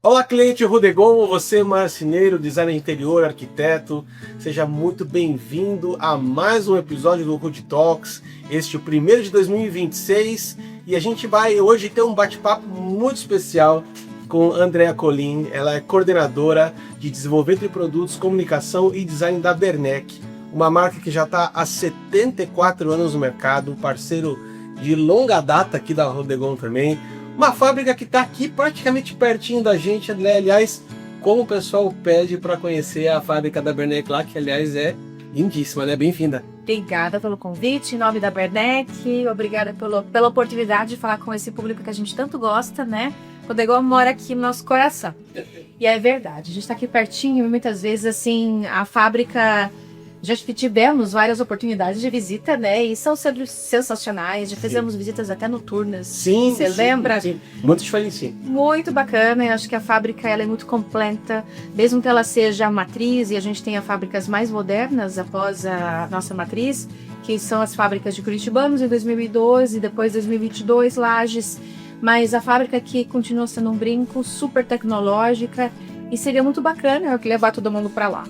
Olá, cliente Rudegon, você marceneiro, designer interior, arquiteto, seja muito bem-vindo a mais um episódio do Rude Talks, este é o primeiro de 2026 e a gente vai hoje ter um bate-papo muito especial com Andrea Colin. Ela é coordenadora de desenvolvimento de produtos, comunicação e design da Bernec, uma marca que já está há 74 anos no mercado, um parceiro de longa data aqui da Rudegon também. Uma fábrica que está aqui praticamente pertinho da gente, aliás, como o pessoal pede para conhecer a fábrica da Bernec lá, que aliás é lindíssima, né? Bem-vinda. Obrigada pelo convite, em nome da Bernec, obrigada pela oportunidade de falar com esse público que a gente tanto gosta, né? O Degon mora aqui no nosso coração. E é verdade, a gente está aqui pertinho e muitas vezes, assim, a fábrica... Já tivemos várias oportunidades de visita, né? E são sensacionais. Já fizemos visitas até noturnas. Sim, Você lembra? Sim. Muito diferente, sim. Muito bacana. Eu acho que a fábrica ela é muito completa. Mesmo que ela seja matriz, e a gente tenha fábricas mais modernas após a nossa matriz, que são as fábricas de Curitibanos em 2012, depois 2022, Lages. Mas a fábrica aqui continua sendo um brinco, super tecnológica. E seria muito bacana levar todo mundo para lá.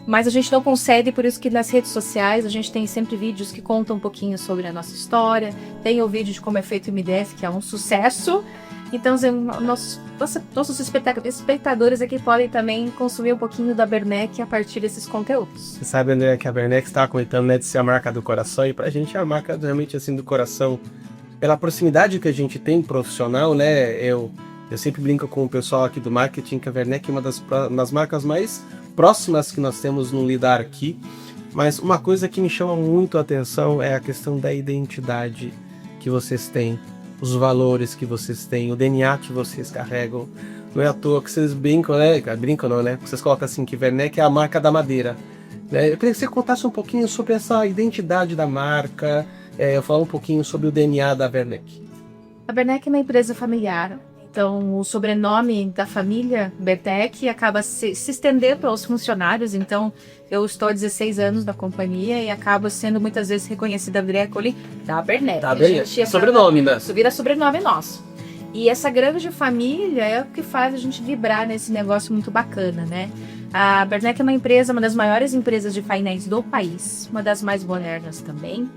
Mas a gente não concede, por isso que nas redes sociais a gente tem sempre vídeos que contam um pouquinho sobre a nossa história. Tem o vídeo de como é feito o MDF, que é um sucesso. Então, nossos espectadores aqui podem também consumir um pouquinho da Bernec a partir desses conteúdos. Você sabe, André, que a Bernec estava comentando, né, de ser a marca do coração, e pra gente é a marca realmente assim do coração, pela proximidade que a gente tem profissional, né? Eu sempre brinco com o pessoal aqui do marketing que a Bernec é uma das marcas mais próximas que nós temos no lidar aqui, mas uma coisa que me chama muito a atenção é a questão da identidade que vocês têm, os valores que vocês têm, o DNA que vocês carregam. Não é à toa que vocês brincam, né? Brincam não, né? Vocês colocam assim que Bernec é a marca da madeira. Eu queria que você contasse um pouquinho sobre essa identidade da marca, eu falar um pouquinho sobre o DNA da Bernec. A Bernec é uma empresa familiar. Então, o sobrenome da família Bernec acaba se estendendo aos funcionários. Então, eu estou há 16 anos na companhia e acabo sendo muitas vezes reconhecida Andrea Colin da Bernec. Tá bem, sobrenome, né? Vira sobrenome nosso. E essa grande família é o que faz a gente vibrar nesse negócio muito bacana, né? A Bernec é uma empresa, uma das maiores empresas de painéis do país, uma das mais modernas também,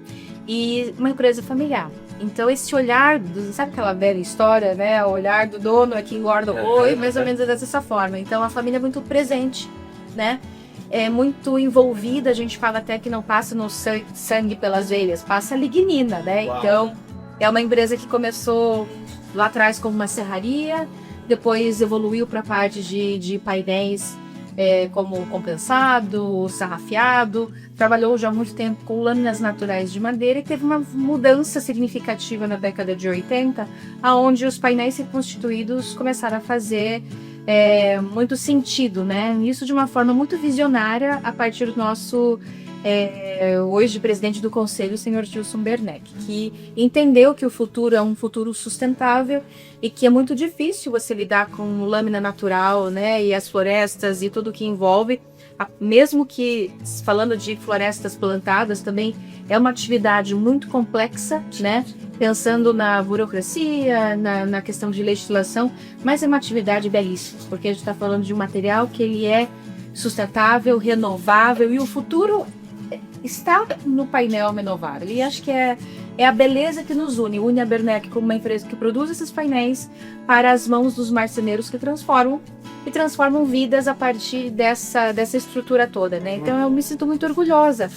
e uma empresa familiar. Então esse olhar, sabe aquela velha história, né? O olhar do dono é que engorda o oi, mais ou menos dessa forma. Então a família é muito presente, né? É muito envolvida, a gente fala até que não passa no sangue pelas veias, passa a lignina, né? Uau. Então é uma empresa que começou lá atrás como uma serraria, depois evoluiu para a parte de painéis, como compensado, sarrafiado, trabalhou já há muito tempo com lâminas naturais de madeira e teve uma mudança significativa na década de 80, onde os painéis reconstituídos começaram a fazer muito sentido, né? Isso de uma forma muito visionária a partir do nosso hoje presidente do conselho, o senhor Gilson Bernec, que entendeu que o futuro é um futuro sustentável e que é muito difícil você lidar com lâmina natural, né, e as florestas e tudo que envolve, mesmo que, falando de florestas plantadas, também é uma atividade muito complexa, né, pensando na burocracia, na questão de legislação, mas é uma atividade belíssima, porque a gente está falando de um material que ele é sustentável, renovável, e o futuro está no painel renovável. E acho que é a beleza que nos une a Bernec como uma empresa que produz esses painéis para as mãos dos marceneiros que transformam vidas a partir dessa estrutura toda, né? Então eu me sinto muito orgulhosa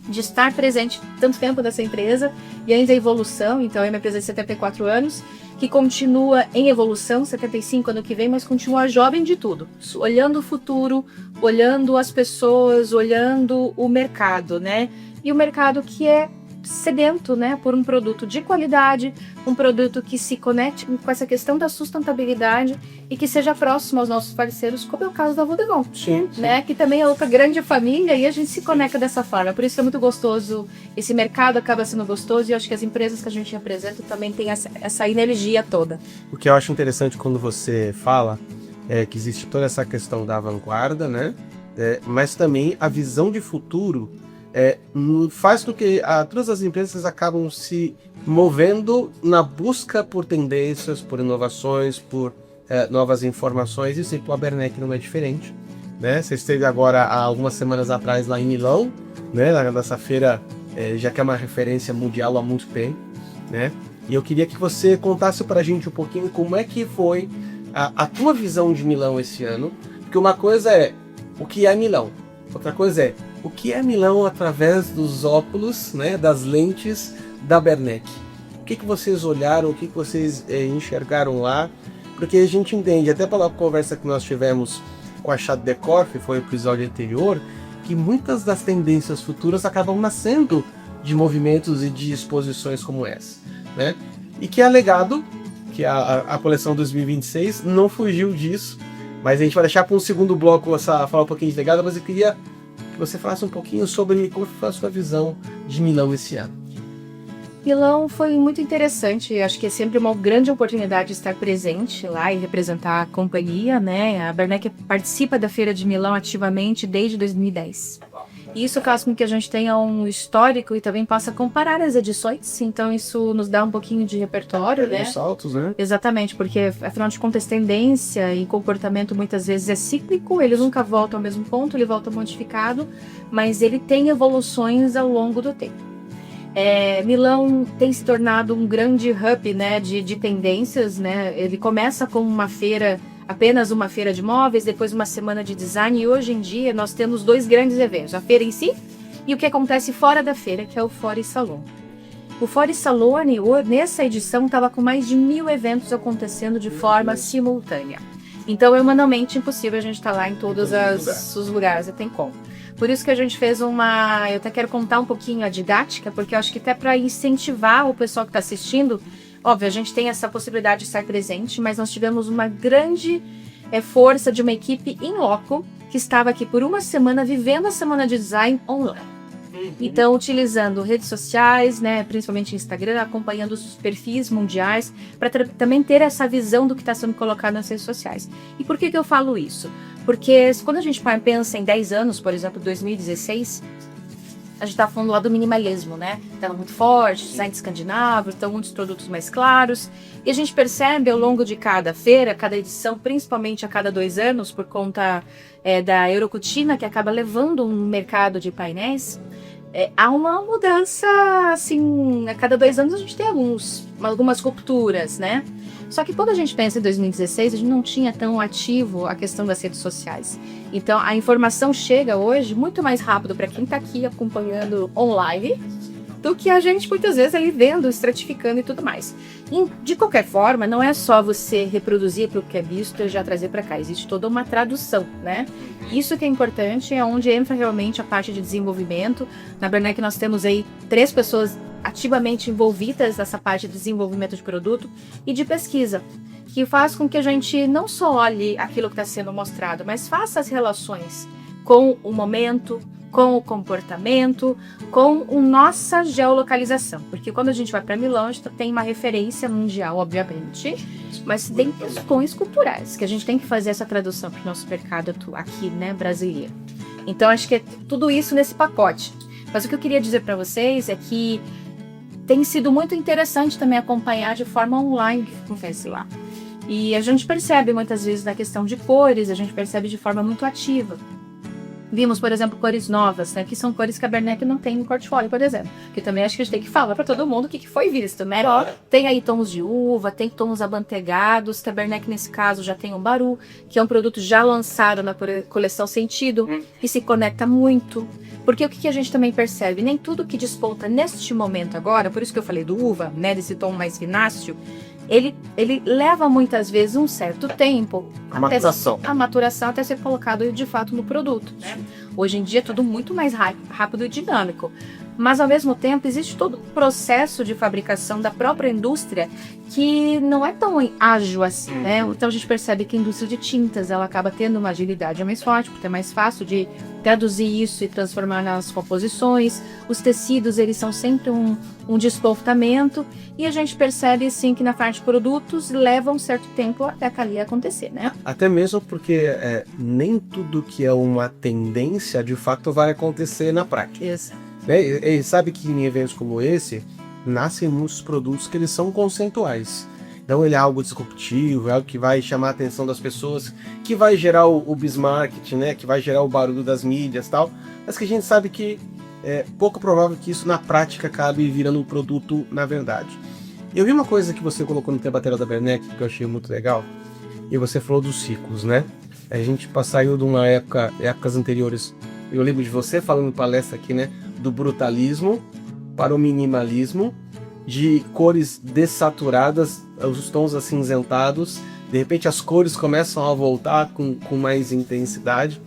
de estar presente tanto tempo nessa empresa e ainda a evolução. Então é uma empresa de 74 anos que continua em evolução, 75 ano que vem, mas continua jovem de tudo, olhando o futuro, olhando as pessoas, olhando o mercado, né? E o mercado que é sedento, né, por um produto de qualidade, um produto que se conecte com essa questão da sustentabilidade e que seja próximo aos nossos parceiros, como é o caso da Rudegon, Sim. né, que também é outra grande família e a gente se conecta dessa forma. Por isso é muito gostoso, esse mercado acaba sendo gostoso e eu acho que as empresas que a gente apresenta também têm essa energia toda. O que eu acho interessante quando você fala é que existe toda essa questão da vanguarda, né? Mas também a visão de futuro faz com que todas as empresas acabam se movendo na busca por tendências, por inovações, por novas informações, e sei que o Haberneck não é diferente, né? Você esteve agora há algumas semanas atrás lá em Milão, né? Nessa feira, já que é uma referência mundial há muito tempo, né? E eu queria que você contasse pra gente um pouquinho como é que foi a tua visão de Milão esse ano, porque uma coisa é o que é Milão, outra coisa é o que é Milão através dos óculos, né, das lentes da Haberneck. O que vocês olharam, o que vocês enxergaram lá, porque a gente entende, até pela conversa que nós tivemos com a Chad Decor, que foi o episódio anterior, que muitas das tendências futuras acabam nascendo de movimentos e de exposições como essa, né? E que é legado, que a coleção 2026 não fugiu disso, mas a gente vai deixar para um segundo bloco falar um pouquinho de legado, mas eu queria que você falasse um pouquinho sobre como foi a sua visão de Milão esse ano. Milão foi muito interessante, acho que é sempre uma grande oportunidade estar presente lá e representar a companhia, né? A Haberneck participa da Feira de Milão ativamente desde 2010. Isso faz com que a gente tenha um histórico e também possa comparar as edições, então isso nos dá um pouquinho de repertório, né? Os saltos, né? Exatamente, porque afinal de contas tendência e comportamento muitas vezes é cíclico, ele nunca volta ao mesmo ponto, ele volta modificado, mas ele tem evoluções ao longo do tempo. Milão tem se tornado um grande hub, né, de tendências, né? Ele começa com uma feira, apenas uma feira de móveis, depois uma semana de design, e hoje em dia nós temos dois grandes eventos, a feira em si e o que acontece fora da feira, que é o Fora e Salone. O Fora e Salone, nessa edição, estava com mais de 1000 eventos acontecendo de forma simultânea. Então é humanamente impossível a gente estar lá em todos os lugares, tem como. Por isso que a gente fez eu até quero contar um pouquinho a didática, porque eu acho que até para incentivar o pessoal que está assistindo, óbvio, a gente tem essa possibilidade de estar presente, mas nós tivemos uma grande força de uma equipe in loco, que estava aqui por uma semana, vivendo a semana de design online. Então, utilizando redes sociais, né, principalmente Instagram, acompanhando os perfis mundiais, para também ter essa visão do que está sendo colocado nas redes sociais. E por que eu falo isso? Porque quando a gente pensa em 10 anos, por exemplo, 2016, a gente está falando lá do minimalismo, né? Estava muito forte, design escandinavo, então muitos produtos mais claros. E a gente percebe ao longo de cada feira, cada edição, principalmente a cada 2 anos, por conta da Eurocutina, que acaba levando um mercado de painéis, há uma mudança, assim, a cada 2 anos a gente tem algumas rupturas, né? Só que quando a gente pensa em 2016, a gente não tinha tão ativo a questão das redes sociais. Então, a informação chega hoje muito mais rápido para quem está aqui acompanhando online do que a gente, muitas vezes, ali vendo, estratificando e tudo mais. E, de qualquer forma, não é só você reproduzir aquilo que é visto e já trazer para cá. Existe toda uma tradução, né? Isso que é importante, é onde entra realmente a parte de desenvolvimento. Na Haberneck nós temos aí 3 pessoas ativamente envolvidas nessa parte de desenvolvimento de produto e de pesquisa, que faz com que a gente não só olhe aquilo que está sendo mostrado, mas faça as relações com o momento, com o comportamento, com a nossa geolocalização. Porque quando a gente vai para Milão, a gente tem uma referência mundial, obviamente, mas tem questões culturais, que a gente tem que fazer essa tradução para o nosso mercado aqui, né, brasileiro. Então, acho que é tudo isso nesse pacote. Mas o que eu queria dizer para vocês é que tem sido muito interessante também acompanhar de forma online o que acontece lá. E a gente percebe muitas vezes na questão de cores, a gente percebe de forma muito ativa. Vimos, por exemplo, cores novas, né, que são cores que a Haberneck não tem no portfólio, por exemplo. Que também acho que a gente tem que falar para todo mundo o que foi visto, né? Tem aí tons de uva, tem tons amantegados. A Haberneck, nesse caso, já tem um Baru, que é um produto já lançado na coleção Sentido, e se conecta muito. Porque o que a gente também percebe? Nem tudo que desponta neste momento agora, por isso que eu falei do uva, né, desse tom mais vináceo, ele leva muitas vezes um certo tempo, a maturação até ser colocado de fato no produto, né? Hoje em dia é tudo muito mais rápido e dinâmico, mas ao mesmo tempo existe todo um processo de fabricação da própria indústria que não é tão ágil assim, né? Então a gente percebe que a indústria de tintas, ela acaba tendo uma agilidade mais forte, porque é mais fácil de traduzir isso e transformar nas composições. Os tecidos, eles são sempre um despontamento, e a gente percebe sim que na parte de produtos leva um certo tempo até ali acontecer, né? Até mesmo porque nem tudo que é uma tendência de fato vai acontecer na prática. Isso. E sabe que em eventos como esse nascem muitos produtos que eles são conceituais. Então ele é algo disruptivo, é algo que vai chamar a atenção das pessoas, que vai gerar o Bismarck, né? Que vai gerar o barulho das mídias e tal, mas que a gente sabe que é pouco provável que isso na prática acabe virando um produto na verdade. Eu vi uma coisa que você colocou no Bateria da Werneck que eu achei muito legal, e você falou dos ciclos, né? A gente saiu de uma épocas anteriores, eu lembro de você falando em palestra aqui, né? Do brutalismo para o minimalismo, de cores dessaturadas, os tons acinzentados, de repente as cores começam a voltar com mais intensidade.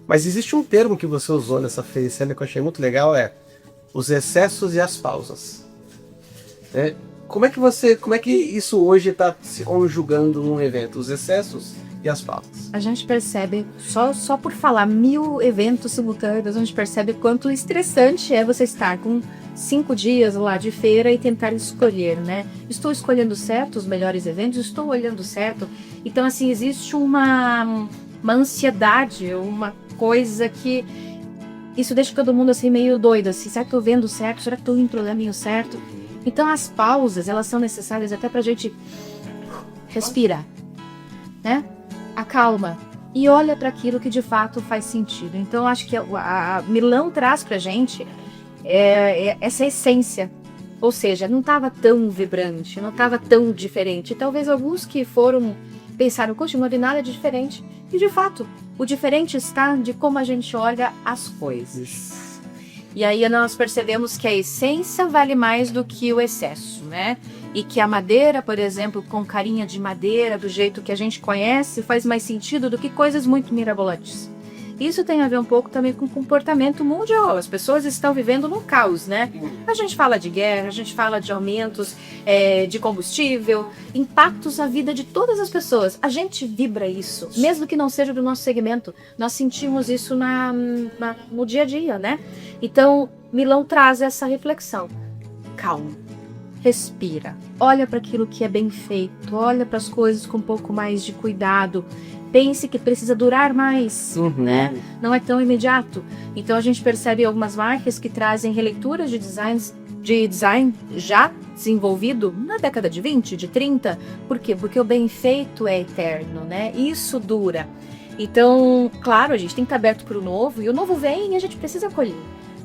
Mas existe um termo que você usou nessa cena que eu achei muito legal, os excessos e as pausas. Como é que isso hoje está se conjugando num evento, os excessos e as pausas? A gente percebe, só por falar 1000 eventos simultâneos, a gente percebe quanto estressante é você estar com 5 dias lá de feira e tentar escolher, né? Estou escolhendo certo os melhores eventos, estou olhando certo. Então, assim, existe uma ansiedade, uma coisa que isso deixa todo mundo assim meio doido, assim, será que estou vendo certo? Será que estou indo pro caminho certo? Então, as pausas, elas são necessárias até pra gente respirar, né? Acalma e olha para aquilo que de fato faz sentido. Então, acho que a Milão traz pra gente essa essência, ou seja, não estava tão vibrante, não estava tão diferente. Talvez alguns que foram pensaram, poxa, não é nada de diferente. E de fato, o diferente está de como a gente olha as coisas. E aí nós percebemos que a essência vale mais do que o excesso, né? E que a madeira, por exemplo, com carinha de madeira, do jeito que a gente conhece, faz mais sentido do que coisas muito mirabolantes. Isso tem a ver um pouco também com o comportamento mundial. As pessoas estão vivendo num caos, né? A gente fala de guerra, a gente fala de aumentos de combustível, impactos na vida de todas as pessoas. A gente vibra isso, mesmo que não seja do nosso segmento. Nós sentimos isso no dia a dia, né? Então, Milão traz essa reflexão. Calma, respira, olha para aquilo que é bem feito, olha para as coisas com um pouco mais de cuidado. Pense que precisa durar mais, né? Não é tão imediato. Então a gente percebe algumas marcas que trazem releituras de design já desenvolvido na década de 20, de 30. Por quê? Porque o bem feito é eterno, né? Isso dura. Então, claro, a gente tem que estar aberto para o novo, e o novo vem e a gente precisa acolher.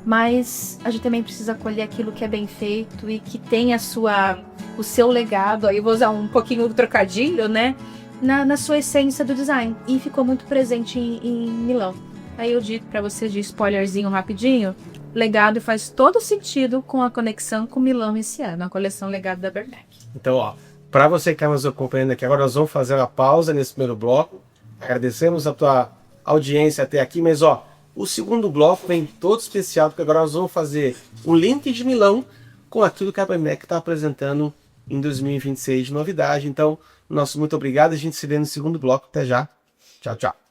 Mas a gente também precisa acolher aquilo que é bem feito e que tem o seu legado. Aí eu vou usar um pouquinho do trocadilho, né? Na sua essência do design, e ficou muito presente em Milão. Aí eu digo para você de spoilerzinho rapidinho, Legado faz todo sentido com a conexão com Milão esse ano, a coleção Legado da Werneck. Então, ó, para você que está nos acompanhando aqui, agora nós vamos fazer uma pausa nesse primeiro bloco. Agradecemos a tua audiência até aqui, mas ó, o segundo bloco vem todo especial, porque agora nós vamos fazer um link de Milão com aquilo que a Werneck está apresentando em 2026 de novidade. Então, nosso muito obrigado. A gente se vê no segundo bloco. Até já. Tchau, tchau.